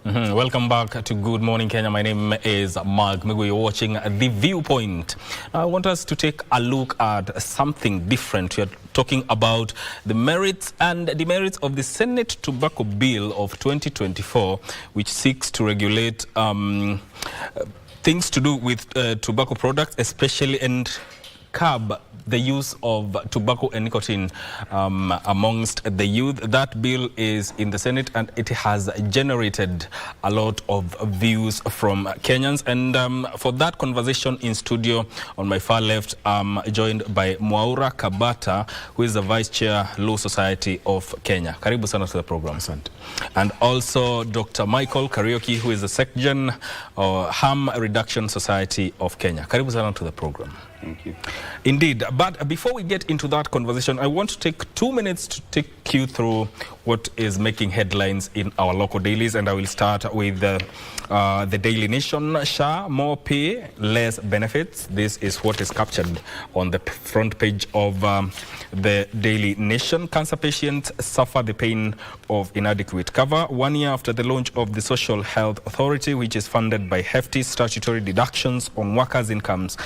Welcome back to Good Morning Kenya. My name is Mark Migu. You're watching The Viewpoint. I want us to take a look at something different. We're talking about the merits and demerits of the Senate Tobacco Bill of 2024, which seeks to regulate things to do with tobacco products, especially, and curb the use of tobacco and nicotine amongst the youth. That bill is in the Senate and it has generated a lot of views from Kenyans. And for that conversation in studio, on my far left, I'm joined by Mwaura Kabata, who is the Vice Chair, Law Society of Kenya. Karibu sana to the program. Asante. And also Dr. Michael Kariuki, who is the Secgen Harm Reduction Society of Kenya. Karibu sana to the program. Thank you. Indeed. But before we get into that conversation, I want to take 2 minutes to take you through what is making headlines in our local dailies. And I will start with the Daily Nation. SHA, more pay, less benefits. This is what is captured on the front page of the Daily Nation. Cancer patients suffer the pain of inadequate cover. 1 year after the launch of the Social Health Authority, which is funded by hefty statutory deductions on workers' incomes,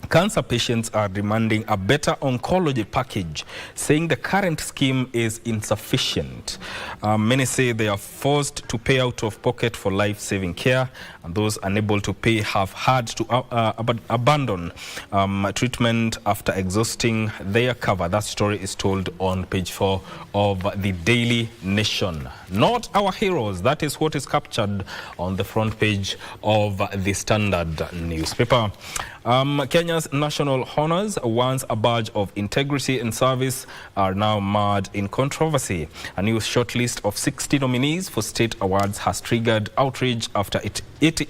cancer patients are demanding a better oncology package, saying the current scheme is insufficient. Many say they are forced to pay out of pocket for life-saving care, and those unable to pay have had to abandon treatment after exhausting their cover. That story is told on page 4 of the Daily Nation. Not our heroes. That is what is captured on the front page of the Standard newspaper. Kenya's national honors, once a badge of integrity and service, are now marred in controversy. A new shortlist of 60 nominees for state awards has triggered outrage after it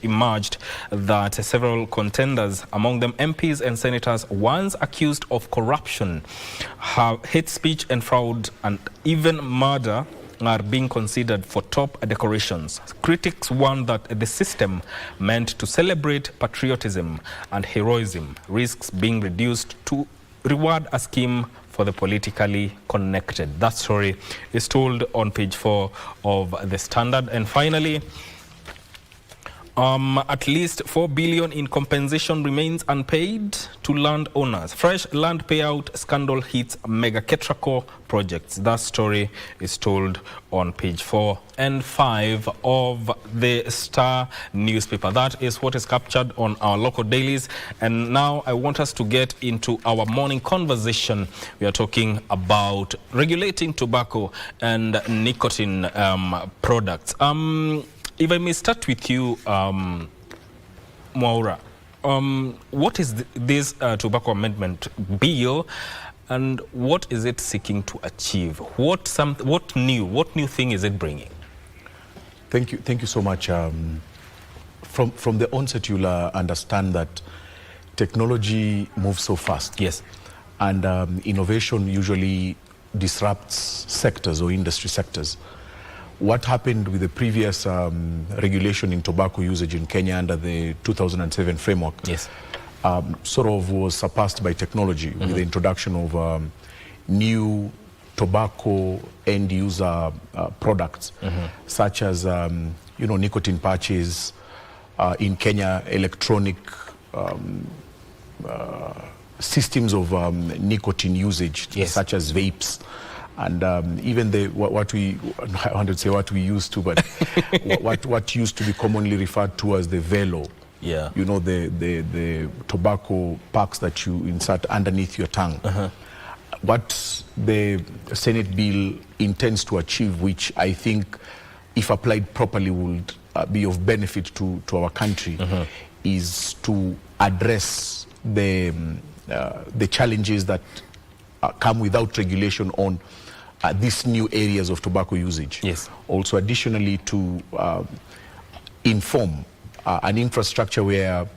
emerged that several contenders, among them MPs and senators once accused of corruption, hate speech and fraud, and even murder, are being considered for top decorations. Critics warn that the system meant to celebrate patriotism and heroism risks being reduced to reward a scheme for the politically connected. That story is told on page 4 of the Standard. And finally, at least 4 billion in compensation remains unpaid to landowners. Fresh land payout scandal hits mega Ketraco projects. That story is told on page 4 and 5 of the Star newspaper. That is what is captured on our local dailies. And now I want us to get into our morning conversation. We are talking about regulating tobacco and nicotine products. If I may start with you, Mwaura, what is this tobacco amendment bill, and what is it seeking to achieve? What new thing is it bringing? Thank you so much. From the onset, you'll understand that technology moves so fast. Yes. And innovation usually disrupts sectors or industry sectors. What happened with the previous regulation in tobacco usage in Kenya under the 2007 framework, yes, sort of was surpassed by technology with the introduction of new tobacco end user products, such as nicotine patches, in Kenya electronic systems of nicotine usage, yes, such as vapes. And even what we used to, but what used to be commonly referred to as the velo. Yeah. You know, the tobacco packs that you insert underneath your tongue. What the Senate bill intends to achieve, which I think, if applied properly, would be of benefit to our country, is to address the challenges that come without regulation on these new areas of tobacco usage. Yes. Also, additionally, to inform an infrastructure where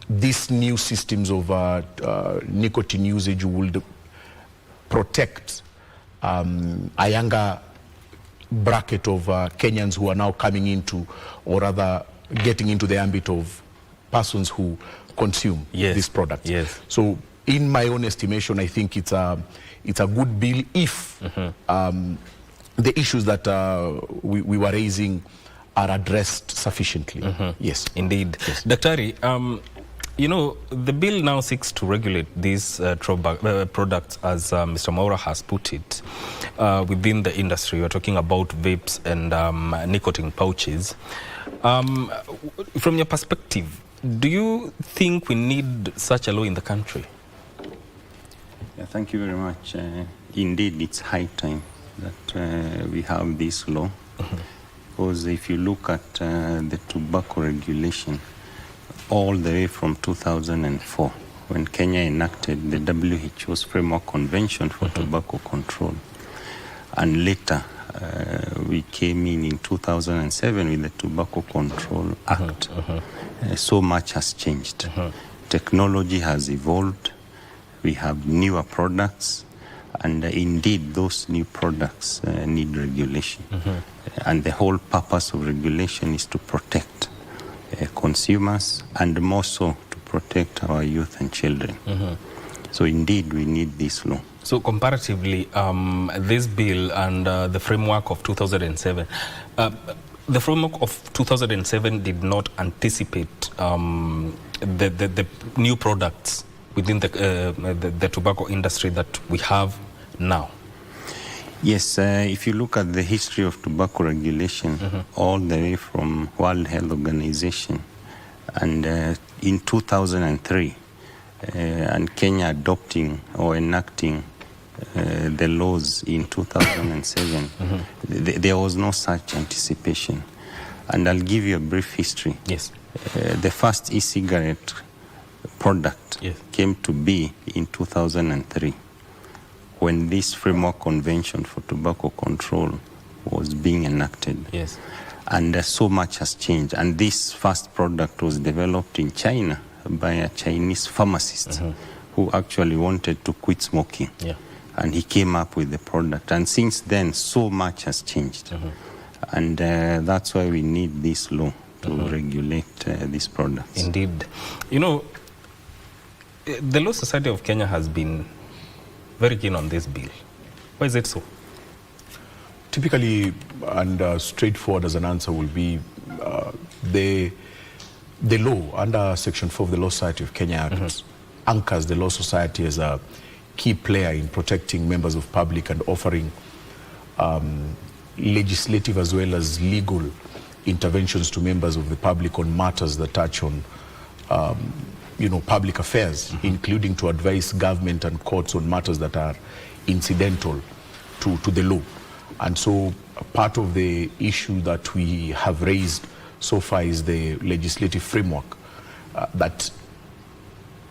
these new systems of nicotine usage will protect a younger bracket of Kenyans who are now coming into, or rather getting into the ambit of persons who consume these products. Yes. So, in my own estimation, I think it's a good bill if the issues that we were raising are addressed sufficiently. Yes. Indeed. Yes. Daktari, you know, the bill now seeks to regulate these products, as Mr. Maura has put it, within the industry. We're talking about vapes and nicotine pouches. From your perspective, do you think we need such a law in the country? Yeah, thank you very much. Indeed, it's high time that we have this law. Because if you look at the tobacco regulation, all the way from 2004, when Kenya enacted the WHO's Framework Convention for Tobacco Control, and later we came in 2007 with the Tobacco Control Act. So much has changed. Technology has evolved. We have newer products, and indeed those new products need regulation. And the whole purpose of regulation is to protect consumers, and more so to protect our youth and children. So indeed we need this law. So comparatively, this bill and the framework of 2007, the framework of 2007 did not anticipate the new products within the tobacco industry that we have now. Yes, if you look at the history of tobacco regulation, all the way from World Health Organization, and in 2003, and Kenya adopting or enacting the laws in 2007, there was no such anticipation. And I'll give you a brief history. Yes. The first e-cigarette product came to be in 2003. When this Framework Convention for Tobacco Control was being enacted. Yes. And so much has changed. And this first product was developed in China by a Chinese pharmacist who actually wanted to quit smoking. Yeah. And he came up with the product. And since then, so much has changed. And that's why we need this law to regulate these products. Indeed. You know, the Law Society of Kenya has been very keen on this bill. Why is it so? Typically, and straightforward as an answer will be, the law under Section 4 of the Law Society of Kenya Act anchors the Law Society as a key player in protecting members of public and offering legislative as well as legal interventions to members of the public on matters that touch on public affairs, including to advise government and courts on matters that are incidental to the law. And so part of the issue that we have raised so far is the legislative framework that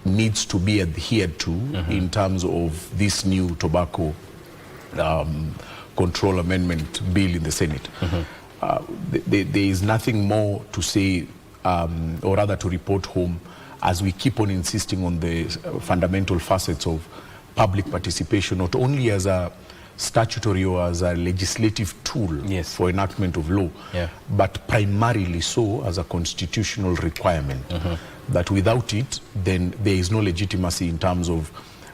needs to be adhered to in terms of this new tobacco control amendment bill in the Senate. There is nothing more to say, or rather to report home, as we keep on insisting on the fundamental facets of public participation, not only as a statutory or as a legislative tool for enactment of law, but primarily so as a constitutional requirement, that without it, then there is no legitimacy in terms of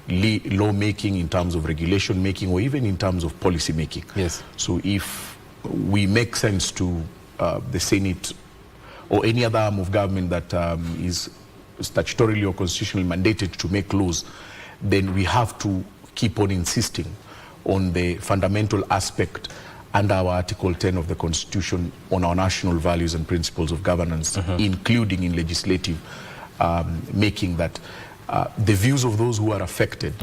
law making, in terms of regulation making, or even in terms of policy making. So if we make sense to the Senate or any other arm of government that is statutorily or constitutionally mandated to make laws, then we have to keep on insisting on the fundamental aspect under our Article 10 of the Constitution on our national values and principles of governance, including in legislative making, that the views of those who are affected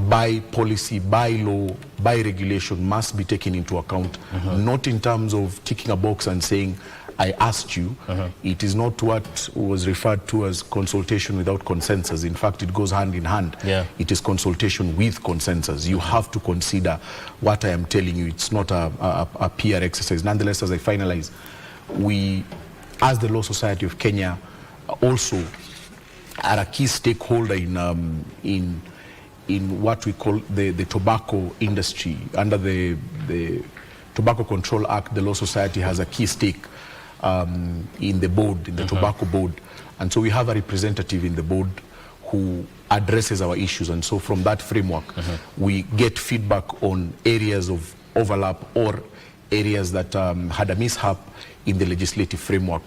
by policy, by law, by regulation must be taken into account, not in terms of ticking a box and saying, I asked you. It is not what was referred to as consultation without consensus. In fact, it goes hand in hand. It is consultation with consensus. You have to consider what I am telling you. It's not a PR exercise. Nonetheless, as I finalize, we, as the Law Society of Kenya, also are a key stakeholder in what we call the tobacco industry. Under the Tobacco Control Act, the Law Society has a key stake in the board, in the tobacco board. And so we have a representative in the board who addresses our issues. And so from that framework, we get feedback on areas of overlap or areas that had a mishap in the legislative framework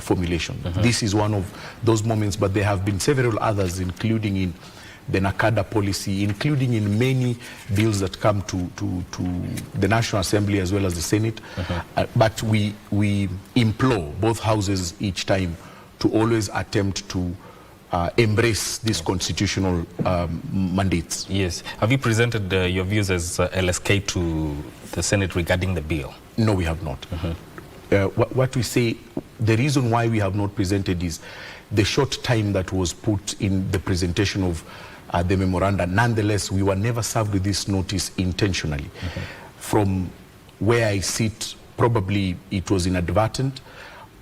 formulation. This is one of those moments, but there have been several others, including in the NACADA policy, including in many bills that come to the National Assembly as well as the Senate. But we implore both houses each time to always attempt to embrace these constitutional mandates. Yes. Have you presented your views as LSK to the Senate regarding the bill? No, we have not. What we say, the reason why we have not presented is the short time that was put in the presentation of the memoranda. Nonetheless, we were never served with this notice intentionally. From where I sit, probably it was inadvertent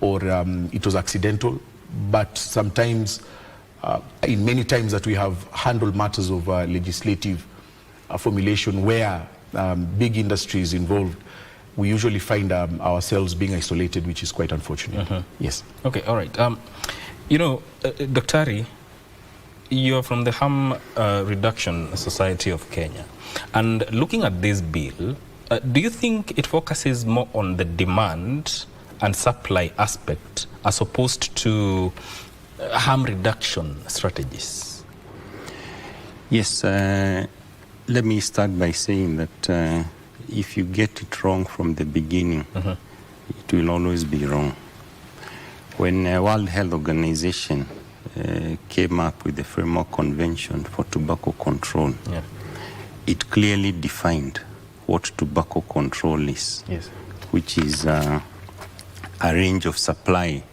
or it was accidental, but sometimes, in many times that we have handled matters of legislative formulation where big industries involved, we usually find ourselves being isolated, which is quite unfortunate. Yes. Okay, all right. You know, Dr. You're from the Harm Reduction Society of Kenya. And looking at this bill, do you think it focuses more on the demand and supply aspect as opposed to harm reduction strategies? Yes, let me start by saying that if you get it wrong from the beginning, it will always be wrong. When World Health Organization came up with the Framework Convention for Tobacco Control, it clearly defined what tobacco control is, which is a range of supply,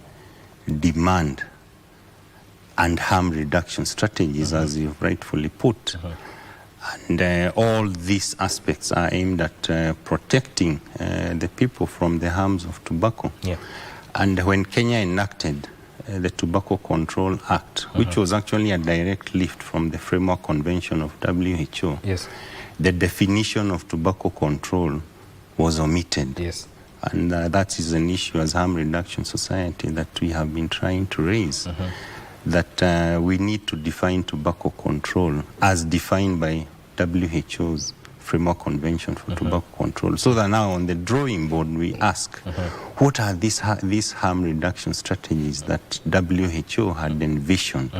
demand, and harm reduction strategies, as you've rightfully put. And all these aspects are aimed at protecting the people from the harms of tobacco. And when Kenya enacted the Tobacco Control Act, which was actually a direct lift from the Framework Convention of WHO, the definition of tobacco control was omitted. And that is an issue as Harm Reduction Society that we have been trying to raise, that we need to define tobacco control as defined by WHO's Framework Convention for Tobacco Control, so that now on the drawing board we ask, what are these harm reduction strategies that WHO had envisioned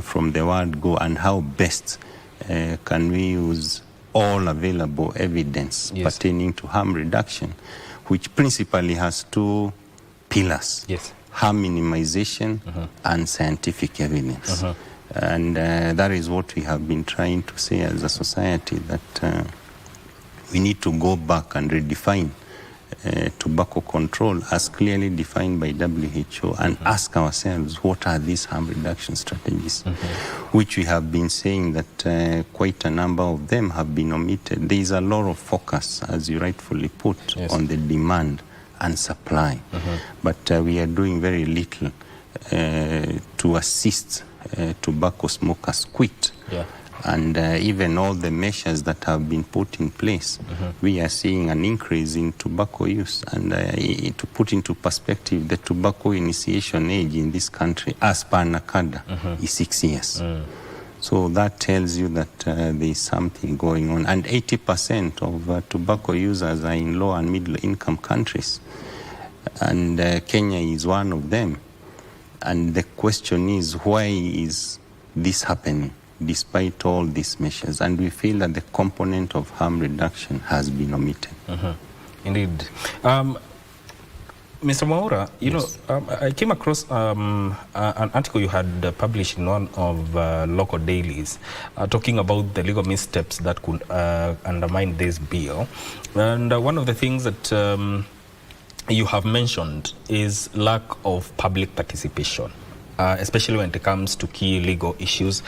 from the word go, and how best can we use all available evidence pertaining to harm reduction, which principally has two pillars, harm minimization and scientific evidence. And that is what we have been trying to say as a society, that we need to go back and redefine tobacco control as clearly defined by WHO and ask ourselves, what are these harm reduction strategies, which we have been saying that quite a number of them have been omitted. There is a lot of focus, as you rightfully put, on the demand and supply, but we are doing very little to assist tobacco smokers quit. And even all the measures that have been put in place, we are seeing an increase in tobacco use. And to put into perspective, the tobacco initiation age in this country, as per NACADA, is 6 years. So that tells you that there is something going on. And 80% of tobacco users are in low and middle income countries. And Kenya is one of them. And the question is, why is this happening despite all these measures? And we feel that the component of harm reduction has been omitted. Indeed. Mr. Mwaura, you know, I came across an article you had published in one of local dailies talking about the legal missteps that could undermine this bill. And one of the things that you have mentioned is lack of public participation, especially when it comes to key legal issues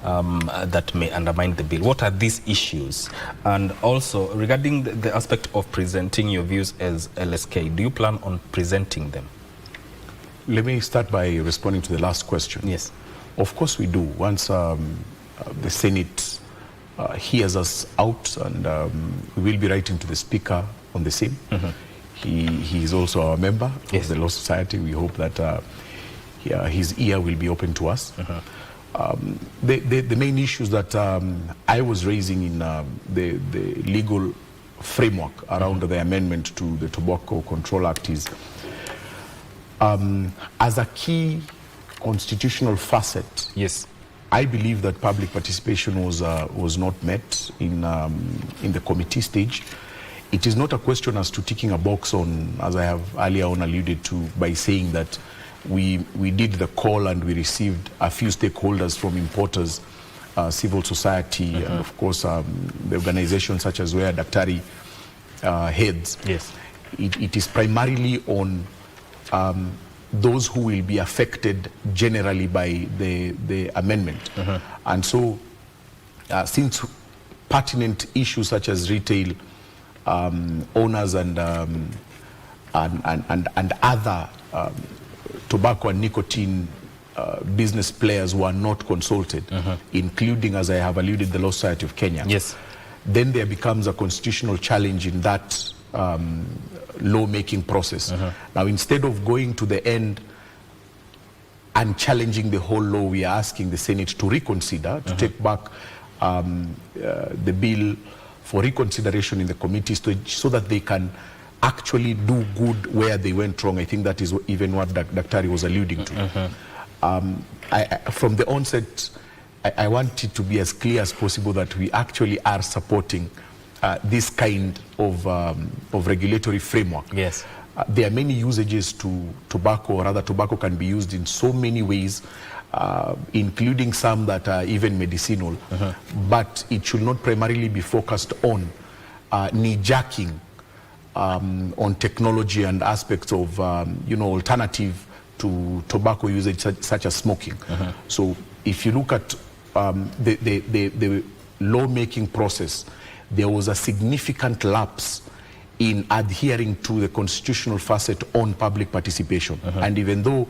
that may undermine the bill. What are these issues? And also, regarding the aspect of presenting your views as LSK, do you plan on presenting them? Let me start by responding to the last question. Yes. Of course we do. Once the Senate hears us out, and we will be writing to the Speaker on the same. He is also our member of the Law Society. We hope that his ear will be open to us. The main issues that I was raising in the legal framework around the amendment to the Tobacco Control Act is, as a key constitutional facet, yes, I believe that public participation was not met in the committee stage. It is not a question as to ticking a box on, as I have earlier on alluded to, by saying that we did the call and we received a few stakeholders from importers, civil society, and of course the organizations such as where Daktari heads. Yes. It is primarily on those who will be affected generally by the amendment. And so since pertinent issues such as retail owners and other tobacco and nicotine business players were not consulted, including, as I have alluded, the Law Society of Kenya, yes, then there becomes a constitutional challenge in that law-making process. Now, instead of going to the end and challenging the whole law, we are asking the Senate to reconsider, to take back the bill for reconsideration in the committee so that they can actually do good where they went wrong. I think that is even what Daktari was alluding to. From the onset, I want it to be as clear as possible that we actually are supporting this kind of regulatory framework. yes, There are many usages to tobacco, or rather tobacco can be used in so many ways, including some that are even medicinal, but it should not primarily be focused on knee-jerking on technology and aspects of alternative to tobacco usage such as smoking. So if you look at the law-making process, there was a significant lapse in adhering to the constitutional facet on public participation. And even though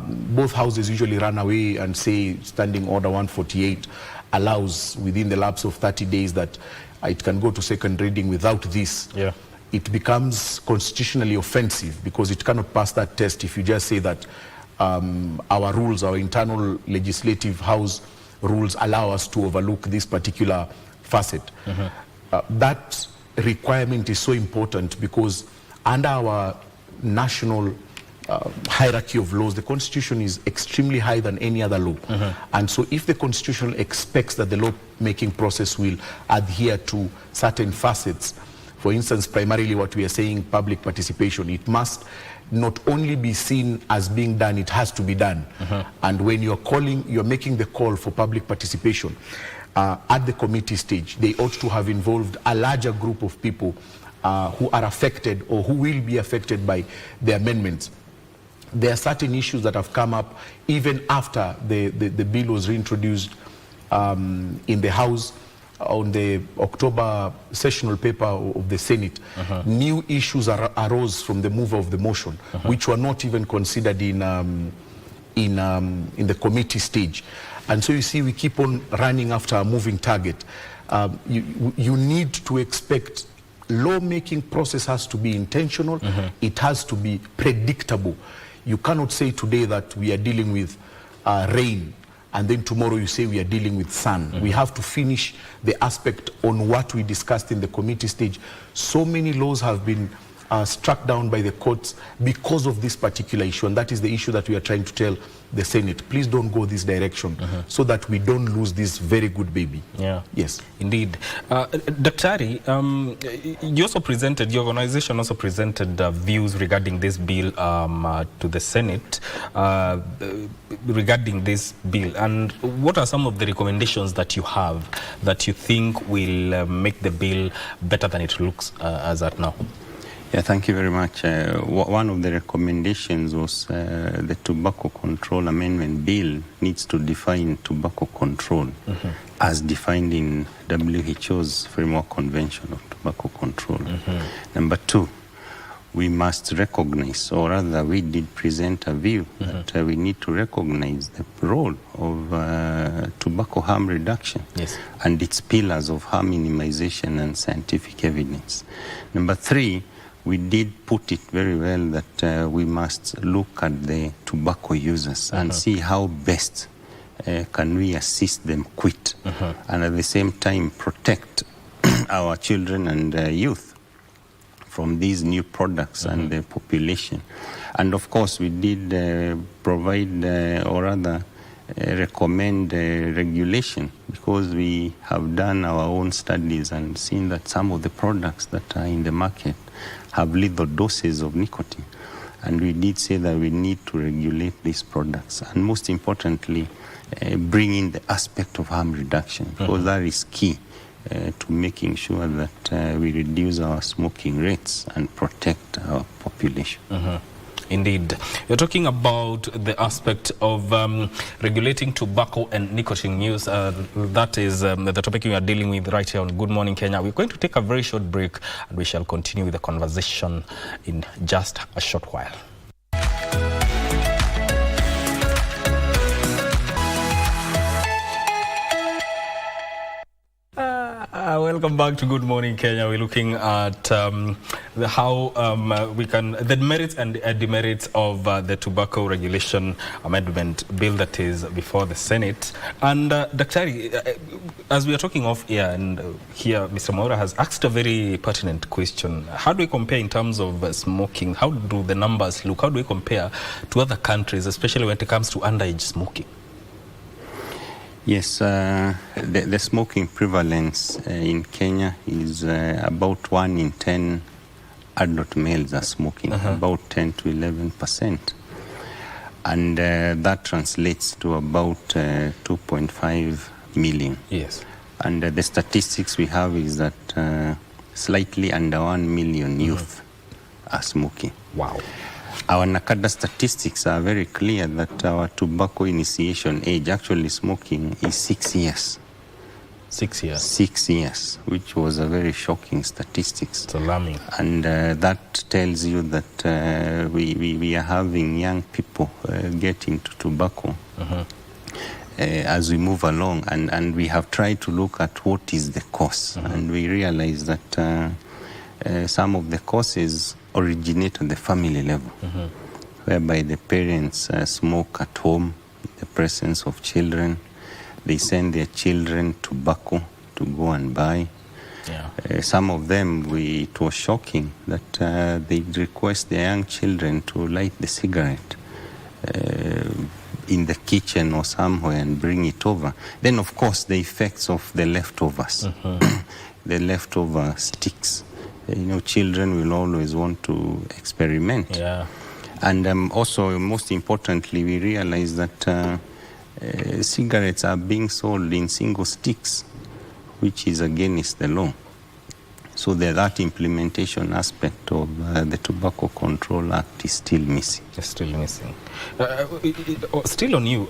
both houses usually run away and say Standing Order 148 allows within the lapse of 30 days that it can go to second reading without this, it becomes constitutionally offensive because it cannot pass that test if you just say that our rules, our internal legislative house rules allow us to overlook this particular facet. That requirement is so important because under our national hierarchy of laws, the Constitution is extremely higher than any other law. And so if the Constitution expects that the law-making process will adhere to certain facets, for instance, primarily what we are saying, public participation, it must not only be seen as being done, it has to be done. And when you're making the call for public participation at the committee stage, they ought to have involved a larger group of people who are affected or who will be affected by the amendments. There are certain issues that have come up even after the bill was reintroduced in the House on the October sessional paper of the Senate. New issues arose from the mover of the motion, which were not even considered in the committee stage. And so you see, we keep on running after a moving target. You need to expect law-making process has to be intentional. It has to be predictable. You cannot say today that we are dealing with rain and then tomorrow you say we are dealing with sun. We have to finish the aspect on what we discussed in the committee stage. So many laws have been struck down by the courts because of this particular issue, and that is the issue that we are trying to tell the Senate. Please don't go this direction so that we don't lose this very good baby. Yes. Indeed. Daktari, you also presented, your organization also presented views regarding this bill to the Senate regarding this bill. And what are some of the recommendations that you have that you think will make the bill better than it looks as at now? Yeah, thank you very much. One of the recommendations was the Tobacco Control Amendment Bill needs to define tobacco control as defined in WHO's Framework Convention of Tobacco Control. Number two, we must recognize, or rather we did present a view that we need to recognize the role of tobacco harm reduction and its pillars of harm minimization and scientific evidence. Number three, we did put it very well that we must look at the tobacco users and see how best can we assist them quit and at the same time protect our children and youth from these new products and the population. And of course, we did provide or rather recommend regulation, because we have done our own studies and seen that some of the products that are in the market have lethal doses of nicotine. And we did say that we need to regulate these products, and most importantly, bring in the aspect of harm reduction, because that is key to making sure that we reduce our smoking rates and protect our population. Indeed. You're talking about the aspect of regulating tobacco and nicotine use. That is the topic we are dealing with right here on Good Morning Kenya. We're going to take a very short break, and we shall continue with the conversation in just a short while. Welcome back to Good Morning Kenya. We're looking at how we can, the merits and demerits of the tobacco regulation amendment bill that is before the Senate. And Daktari, as we are talking off air, and here Mr. Mwaura has asked a very pertinent question. How do we compare in terms of smoking? How do the numbers look? How do we compare to other countries, especially when it comes to underage smoking? Yes, the smoking prevalence in Kenya is about 1 in 10 adult males are smoking, about 10 to 11%. And that translates to about 2.5 million. Yes. And the statistics we have is that slightly under 1 million youth are smoking. Wow. Our NACADA statistics are very clear that our tobacco initiation age, actually smoking, is 6 years. 6 years? 6 years, which was a very shocking statistics. It's alarming. And that tells you that we are having young people get into tobacco as we move along. And we have tried to look at what is the cause. And we realize that some of the causes originate at the family level, whereby the parents smoke at home in the presence of children. They send their children tobacco to go and buy. Yeah. Some of them, it was shocking that they request their young children to light the cigarette in the kitchen or somewhere and bring it over. Then, of course, the effects of the leftovers, the leftover sticks. Children will always want to experiment. Yeah. And also, most importantly, we realize that cigarettes are being sold in single sticks, which is against the law. So that implementation aspect of the Tobacco Control Act is still missing. It's still missing. Still on you.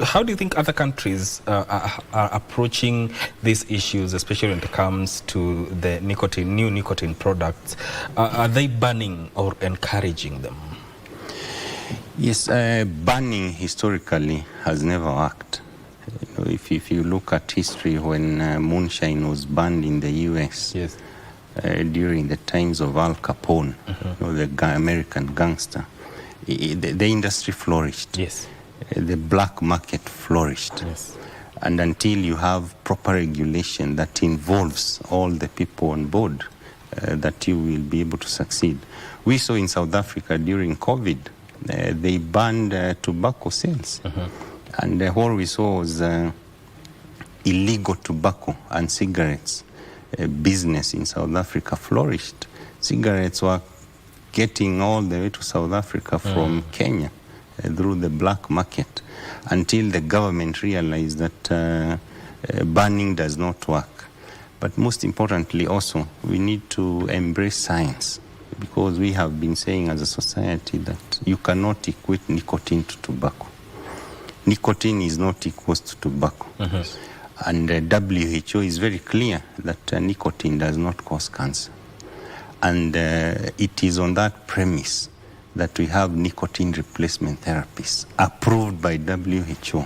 How do you think other countries are approaching these issues, especially when it comes to the new nicotine products? Are they banning or encouraging them? Yes, banning historically has never worked. If you look at history, when moonshine was banned in the U.S., yes, during the times of Al Capone, the American gangster, the industry flourished. Yes. The black market flourished. Yes. And until you have proper regulation that involves all the people on board, that you will be able to succeed. We saw in South Africa during COVID, they banned tobacco sales. And what we saw was illegal tobacco and cigarettes business in South Africa flourished. Cigarettes were getting all the way to South Africa from Kenya through the black market, until the government realized that banning does not work. But most importantly also, we need to embrace science, because we have been saying as a society that you cannot equate nicotine to tobacco. Nicotine is not equal to tobacco. And WHO is very clear that nicotine does not cause cancer. And it is on that premise that we have nicotine replacement therapies approved by WHO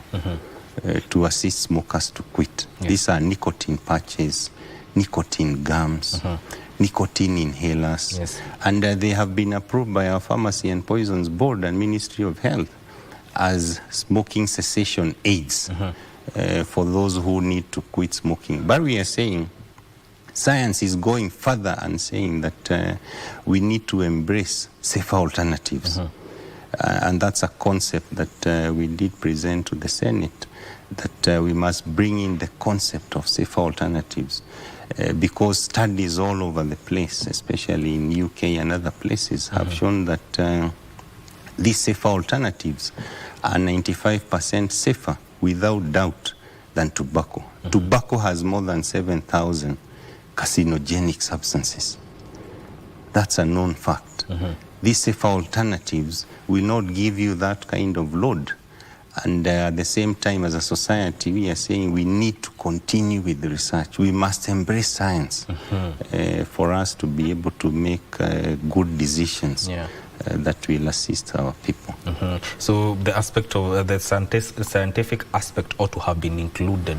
to assist smokers to quit. Yes. These are nicotine patches, nicotine gums, nicotine inhalers. Yes. And they have been approved by our Pharmacy and Poisons Board and Ministry of Health as smoking cessation aids for those who need to quit smoking. But we are saying Science is going further and saying that we need to embrace safer alternatives. And that's a concept that we did present to the Senate, that we must bring in the concept of safer alternatives. Because studies all over the place, especially in UK and other places, have shown that these safer alternatives are 95% safer, without doubt, than tobacco. Tobacco has more than 7,000 carcinogenic substances. That's a known fact. These safer alternatives will not give you that kind of load. And at the same time, as a society, we are saying we need to continue with the research. We must embrace science for us to be able to make good decisions that will assist our people. So the aspect of the scientific aspect ought to have been included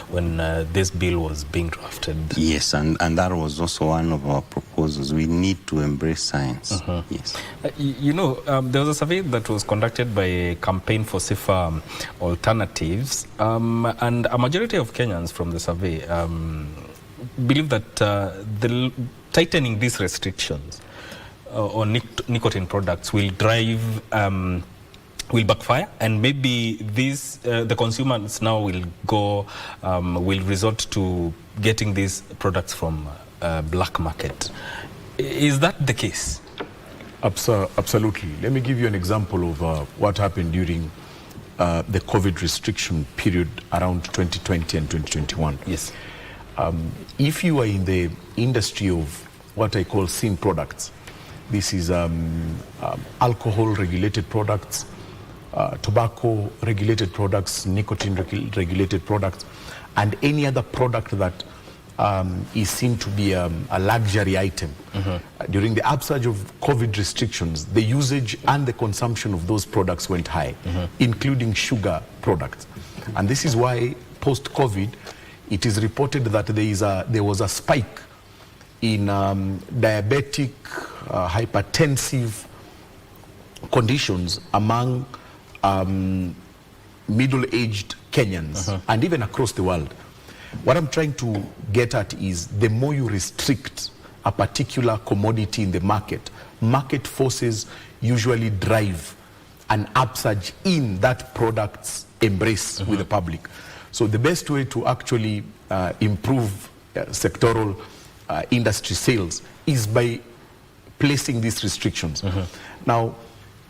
when this bill was being drafted. Yes, and that was also one of our proposals. We need to embrace science. Yes. You know, there was a survey that was conducted by a Campaign for Safer Alternatives, and a majority of Kenyans from the survey believe that the tightening these restrictions on nicotine products will drive, will backfire, and maybe these the consumers now will resort to getting these products from black market. Is that the case? Absolutely. Let me give you an example of what happened during the COVID restriction period around 2020 and 2021. Yes. If you are in the industry of what I call sin products, this is alcohol-regulated products, tobacco-regulated products, nicotine-regulated products, and any other product that is seen to be a luxury item. During the upsurge of COVID restrictions, the usage and the consumption of those products went high, including sugar products. And this is why, post-COVID, it is reported that there was a spike in diabetic, hypertensive conditions among middle-aged Kenyans and even across the world. What I'm trying to get at is the more you restrict a particular commodity in the market, market forces usually drive an upsurge in that product's embrace with the public. So the best way to actually improve sectoral industry sales is by placing these restrictions. Now,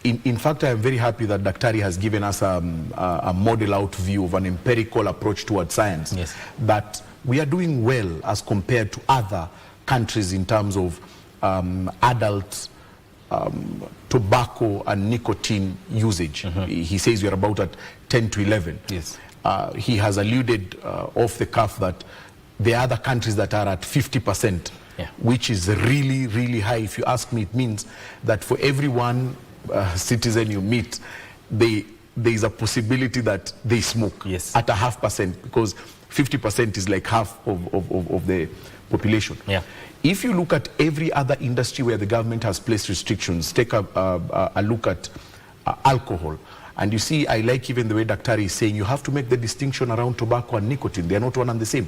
in fact, I am very happy that Daktari has given us a model out view of an empirical approach towards science, that we are doing well as compared to other countries in terms of adult tobacco and nicotine usage. He says we are about at 10 to 11. Yes. He has alluded off the cuff that there are other countries that are at 50%, which is really, really high. If you ask me, it means that for every one citizen you meet, there is a possibility that they smoke at a 0.5%, because 50% is like half of the population. If you look at every other industry where the government has placed restrictions, take a look at alcohol. And you see, I like even the way Daktari is saying, you have to make the distinction around tobacco and nicotine. They are not one and the same.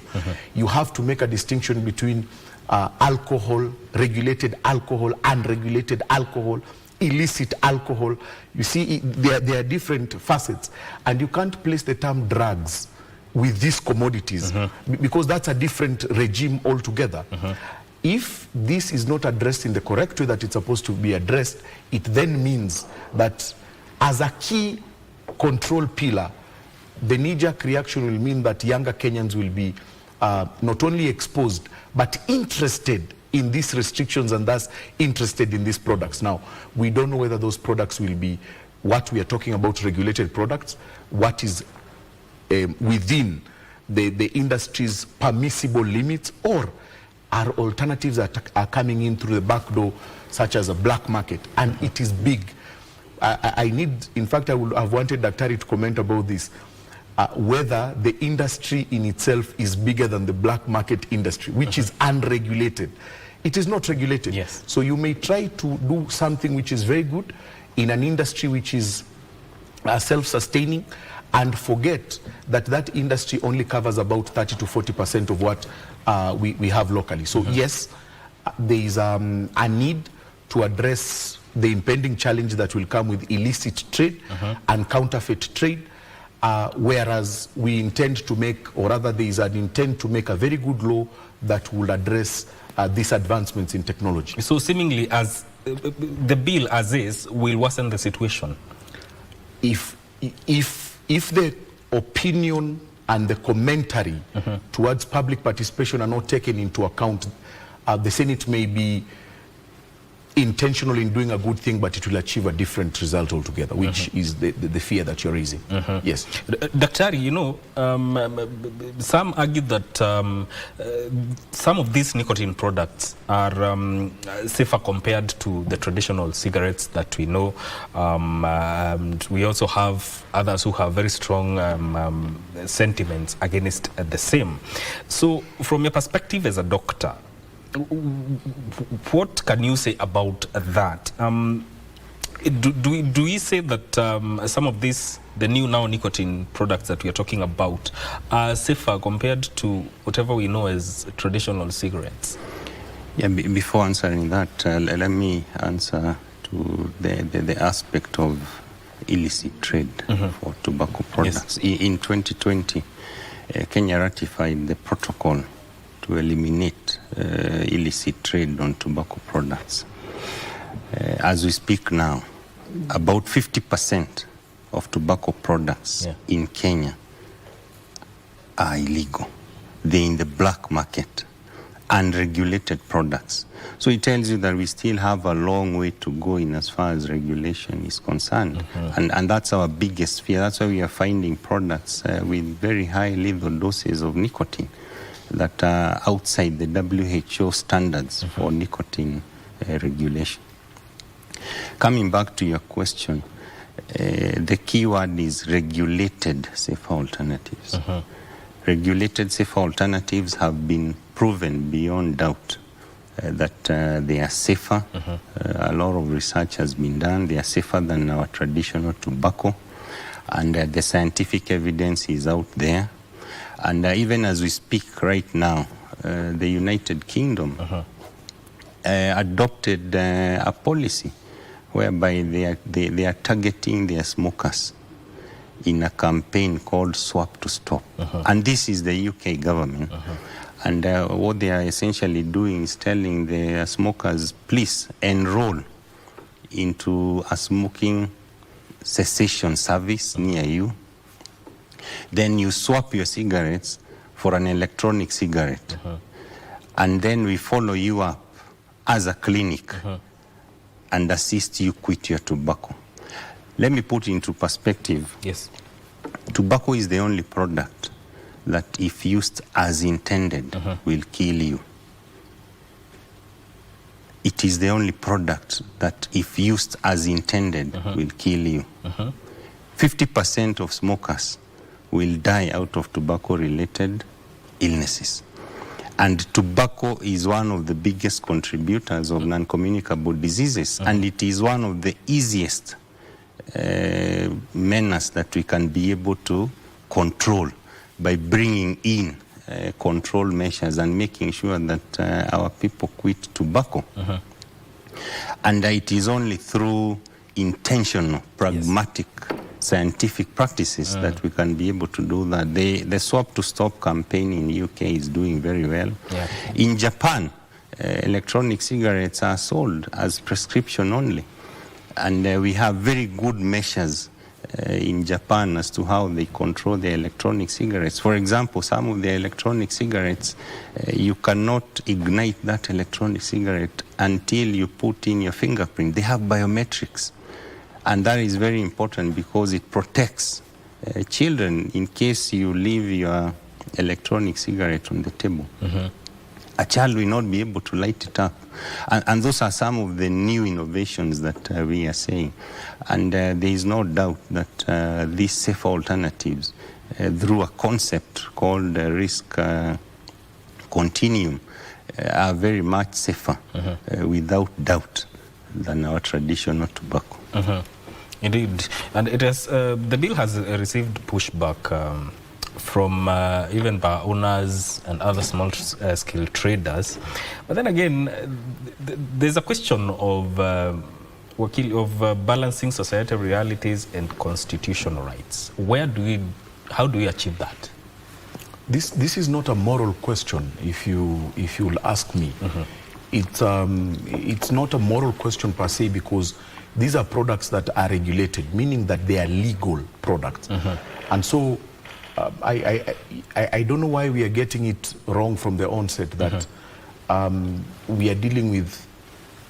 You have to make a distinction between alcohol, regulated alcohol, unregulated alcohol, illicit alcohol. You see, there are different facets. And you can't place the term drugs with these commodities because that's a different regime altogether. If this is not addressed in the correct way that it's supposed to be addressed, it then means that as a key control pillar, the knee-jerk reaction will mean that younger Kenyans will be not only exposed, but interested in these restrictions and thus interested in these products. Now, we don't know whether those products will be what we are talking about, regulated products, what is within the industry's permissible limits, or are alternatives that are coming in through the back door, such as a black market, and it is big. I need, in fact, I would have wanted Daktari to comment about this, whether the industry in itself is bigger than the black market industry, which is unregulated. It is not regulated. So you may try to do something which is very good in an industry which is self-sustaining and forget that that industry only covers about 30 to 40% of what we have locally. So yes, there is a need to address the impending challenge that will come with illicit trade and counterfeit trade, whereas we intend to make, or rather there is an intent to make a very good law that will address these advancements in technology. So seemingly as the bill as is will worsen the situation. If the opinion and the commentary towards public participation are not taken into account, the Senate may be intentional in doing a good thing, but it will achieve a different result altogether, which is the fear that you're raising. Yes. Daktari, you know, some argue that some of these nicotine products are safer compared to the traditional cigarettes that we know. And we also have others who have very strong sentiments against the same. So from your perspective as a doctor, what can you say about that? Do we say that some of these, the new now nicotine products that we are talking about, are safer compared to whatever we know as traditional cigarettes? Yeah, before answering that, let me answer to the aspect of illicit trade for tobacco products. Yes. In 2020, Kenya ratified the protocol to eliminate illicit trade on tobacco products. As we speak now, about 50% of tobacco products in Kenya are illegal. They're in the black market, unregulated products. So it tells you that we still have a long way to go in as far as regulation is concerned. And that's our biggest fear. That's why we are finding products with very high lethal doses of nicotine that are outside the WHO standards for nicotine regulation. Coming back to your question, the key word is regulated safer alternatives. Regulated safer alternatives have been proven beyond doubt that they are safer. A lot of research has been done. They are safer than our traditional tobacco, and the scientific evidence is out there. And even as we speak right now, the United Kingdom adopted a policy whereby they are targeting their smokers in a campaign called Swap to Stop. And this is the UK government. And what they are essentially doing is telling the smokers, please enroll into a smoking cessation service near you. Then you swap your cigarettes for an electronic cigarette. And then we follow you up as a clinic and assist you quit your tobacco. Let me put into perspective. Yes. Tobacco is the only product that, if used as intended, will kill you. It is the only product that, if used as intended, will kill you. 50% of smokers will die out of tobacco-related illnesses. And tobacco is one of the biggest contributors of non-communicable diseases, and it is one of the easiest menace that we can be able to control by bringing in control measures and making sure that our people quit tobacco. And it is only through intentional, pragmatic, scientific practices that we can be able to do that. The Swap to Stop campaign in UK is doing very well. In Japan, electronic cigarettes are sold as prescription only. And we have very good measures in Japan as to how they control the electronic cigarettes. For example, some of the electronic cigarettes, you cannot ignite that electronic cigarette until you put in your fingerprint. They have biometrics. And that is very important because it protects children in case you leave your electronic cigarette on the table. A child will not be able to light it up. And those are some of the new innovations that we are saying. And there is no doubt that these safer alternatives, through a concept called risk continuum, are very much safer, without doubt, than our traditional tobacco. Indeed, and it has the bill has received pushback from even bar owners and other small-scale traders. But then again, there's a question of balancing societal realities and constitutional rights. How do we achieve that? This is not a moral question, if you'll ask me. It's not a moral question per se, because these are products that are regulated, meaning that they are legal products. And so I don't know why we are getting it wrong from the onset that we are dealing with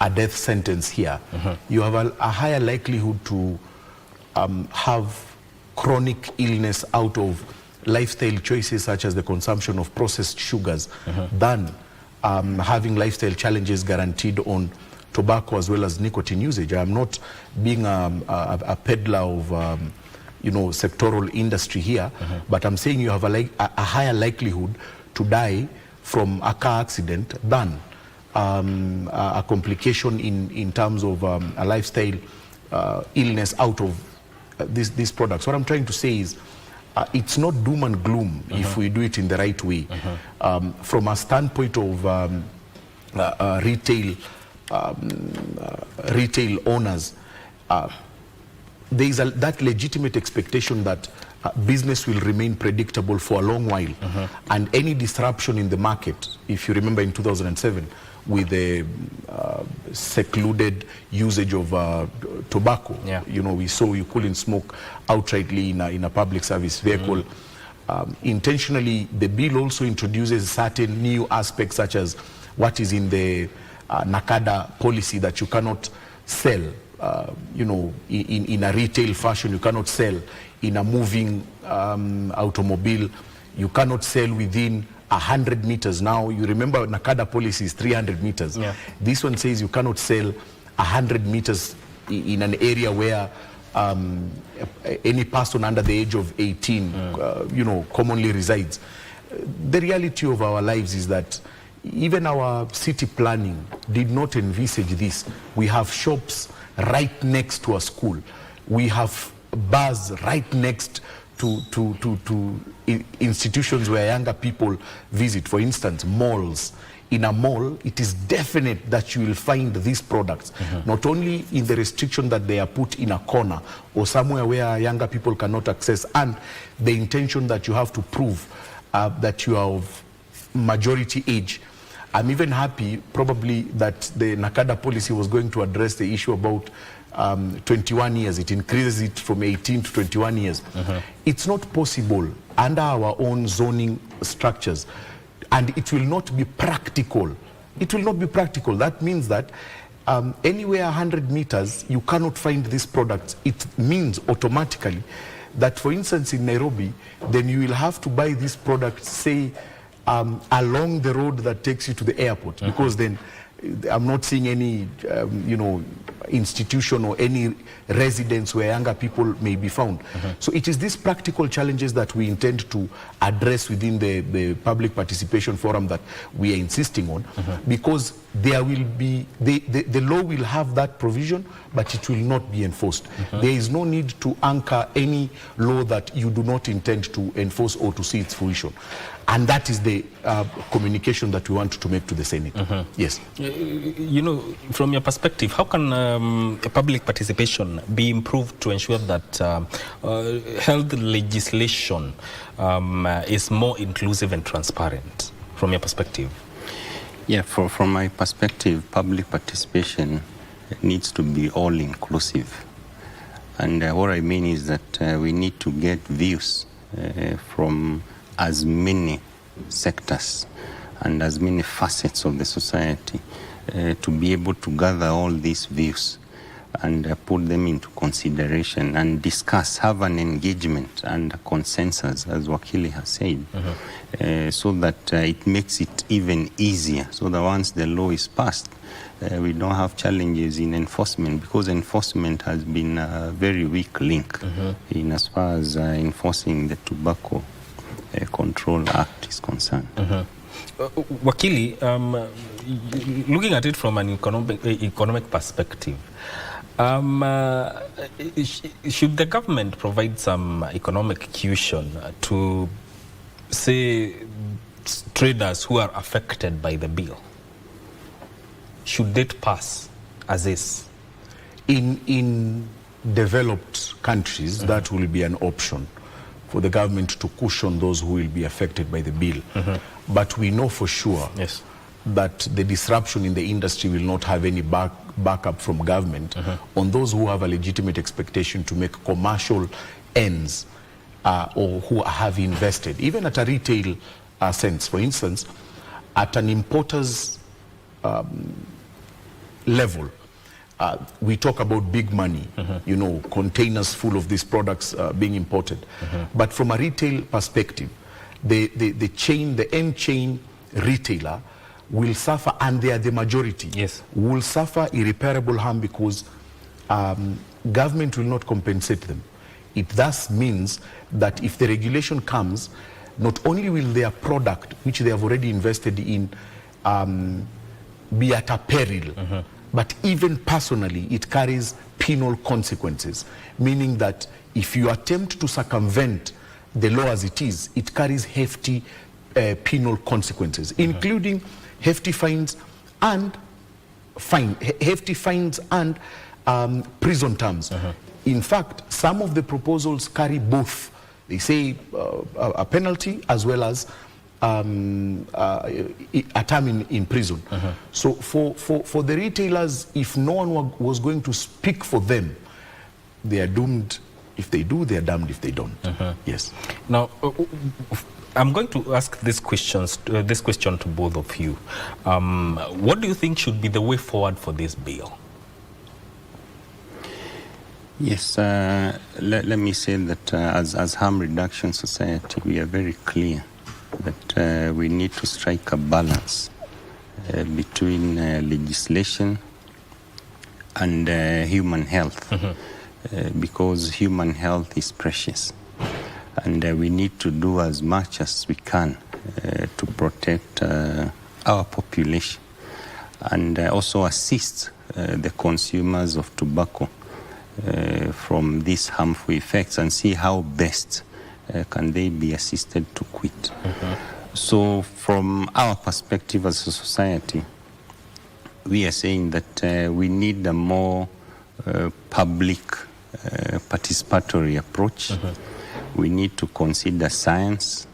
a death sentence here. You have a higher likelihood to have chronic illness out of lifestyle choices such as the consumption of processed sugars than having lifestyle challenges guaranteed on tobacco as well as nicotine usage. I'm not being a peddler of sectoral industry here, but I'm saying you have a higher likelihood to die from a car accident than a complication in terms of a lifestyle illness out of these products. What I'm trying to say is it's not doom and gloom if we do it in the right way. From a standpoint of retail owners, there is that legitimate expectation that business will remain predictable for a long while, and any disruption in the market, if you remember in 2007 with the secluded usage of tobacco, we saw you couldn't smoke outrightly in a public service vehicle. Intentionally, the bill also introduces certain new aspects, such as what is in the NACADA policy, that you cannot sell in a retail fashion. You cannot sell in a moving automobile. You cannot sell within 100 meters. Now, you remember NACADA policy is 300 meters. This one says you cannot sell 100 meters in an area where any person under the age of 18 commonly resides. The reality of our lives is that even our city planning did not envisage this. We have shops right next to a school. We have bars right next to institutions where younger people visit. For instance, malls. In a mall, it is definite that you will find these products, not only in the restriction that they are put in a corner or somewhere where younger people cannot access, and the intention that you have to prove that you are of majority age. I'm even happy probably that the NACADA policy was going to address the issue about 21 years. It increases it from 18 to 21 years. It's not possible under our own zoning structures, and it will not be practical. It will not be practical. That means that anywhere 100 meters, you cannot find these products. It means automatically that, for instance, in Nairobi, then you will have to buy these products, say, along the road that takes you to the airport, because then I'm not seeing any, institution or any residence where younger people may be found. So it is these practical challenges that we intend to address within the public participation forum that we are insisting on, because there will be, the law will have that provision, but it will not be enforced. There is no need to anchor any law that you do not intend to enforce or to see its fruition. And that is the communication that we want to make to the Senate. Yes. From your perspective, how can public participation be improved to ensure that health legislation is more inclusive and transparent, from your perspective? Yeah, from my perspective, public participation needs to be all-inclusive. And what I mean is that we need to get views from as many sectors and as many facets of the society to be able to gather all these views and put them into consideration and discuss, have an engagement and a consensus, as Wakili has said, so that it makes it even easier, so that once the law is passed, we don't have challenges in enforcement, because enforcement has been a very weak link in as far as enforcing the Tobacco Control Act is concerned. Wakili, looking at it from an economic perspective, Should the government provide some economic cushion to, say, traders who are affected by the bill? Should it pass as is? In developed countries, that will be an option for the government to cushion those who will be affected by the bill. But we know for sure that the disruption in the industry will not have any backup from government on those who have a legitimate expectation to make commercial ends or who have invested, even at a retail sense. For instance, at an importer's level, we talk about big money, you know, containers full of these products being imported. But from a retail perspective, the end chain retailer will suffer, and they are the majority, will suffer irreparable harm because government will not compensate them. It thus means that if the regulation comes, not only will their product, which they have already invested in, be at a peril, but even personally, it carries penal consequences, meaning that if you attempt to circumvent the law as it is, it carries hefty penal consequences, including hefty fines and prison terms. In fact, some of the proposals carry both. They say a penalty as well as a term in prison. So for the retailers, if no one was going to speak for them, they are doomed. If they do, they are damned if they don't. Yes. Now, I'm going to ask this question to both of you. What do you think should be the way forward for this bill? Yes, let me say that as Harm Reduction Society, we are very clear that we need to strike a balance between legislation and human health, because human health is precious. And we need to do as much as we can to protect our population and also assist the consumers of tobacco from these harmful effects and see how best can they be assisted to quit. So from our perspective as a society, we are saying that we need a more public participatory approach. We need to consider science.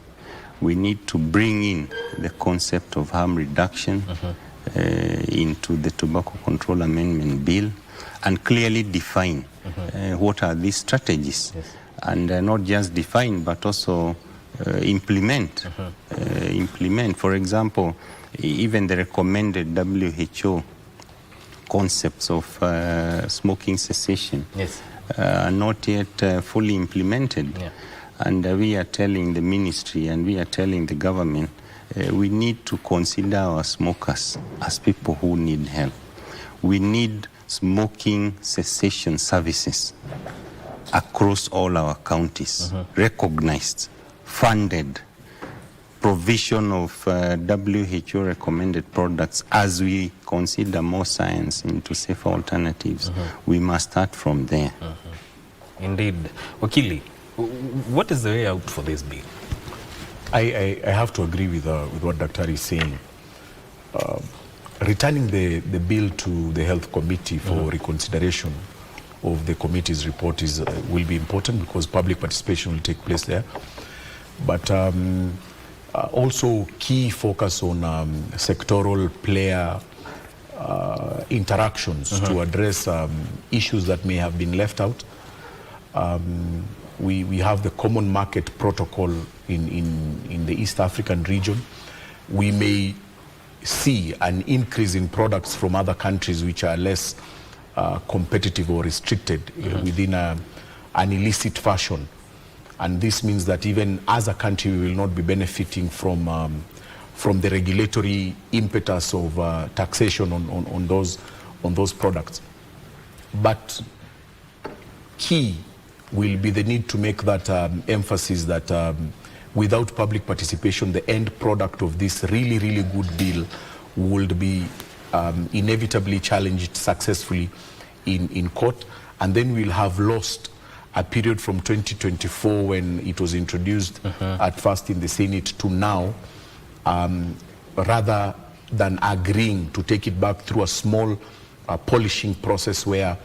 We need to bring in the concept of harm reduction into the Tobacco Control Amendment Bill and clearly define what are these strategies. And not just define, but also implement. For example, even the recommended WHO concepts of smoking cessation are not yet fully implemented. And we are telling the ministry and we are telling the government, we need to consider our smokers as people who need help. We need smoking cessation services across all our counties, recognized, funded, provision of WHO recommended products. As we consider more science into safer alternatives, we must start from there. Indeed. Wakili, what is the way out for this bill? I have to agree with what Dr. is saying. Returning the bill to the Health Committee for reconsideration of the committee's report will be important because public participation will take place there. But also key focus on sectoral player interactions to address issues that may have been left out. We have the common market protocol in the East African region. We may see an increase in products from other countries which are less competitive or restricted within an illicit fashion. And this means that even as a country, we will not be benefiting from the regulatory impetus of taxation on those products. But key will be the need to make that emphasis that without public participation, the end product of this really, good bill would be inevitably challenged successfully in court, and then we'll have lost a period from 2024 when it was introduced at first in the Senate to now, rather than agreeing to take it back through a small polishing process where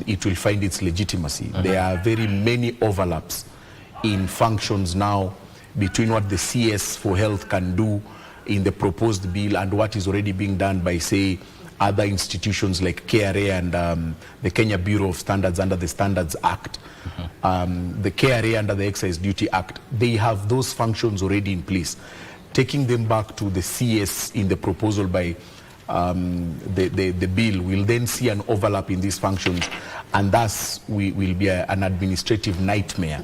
it will find its legitimacy. There are very many overlaps in functions now between what the CS for Health can do in the proposed bill and what is already being done by, say, other institutions like KRA and the Kenya Bureau of Standards under the Standards Act, the KRA under the Excise Duty Act. They have those functions already in place. Taking them back to the CS in the proposal by the bill will then see an overlap in these functions, and thus will be an administrative nightmare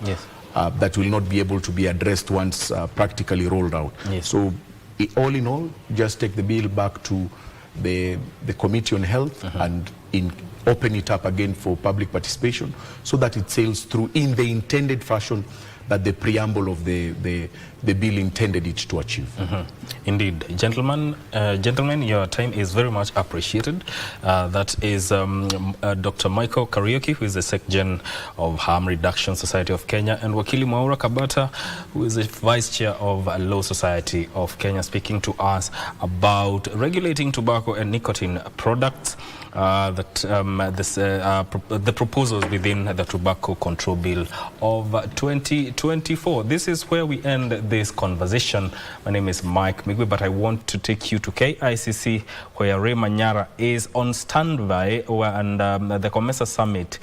that will not be able to be addressed once practically rolled out. So all in all, just take the bill back to the Committee on Health and open it up again for public participation so that it sails through in the intended fashion that the preamble of the bill intended it to achieve. Indeed. Gentlemen, your time is very much appreciated. That is Dr. Michael Kariuki, who is the Sec-Gen of Harm Reduction Society of Kenya, and Wakili Mwaura Kabata, who is the Vice Chair of Law Society of Kenya, speaking to us about regulating tobacco and nicotine products, the proposals within the Tobacco Control Bill of 2024. This is where we end this conversation. My name is Mike Migwe, but I want to take you to KICC, where Ray Manyara is on standby, and the COMESA Summit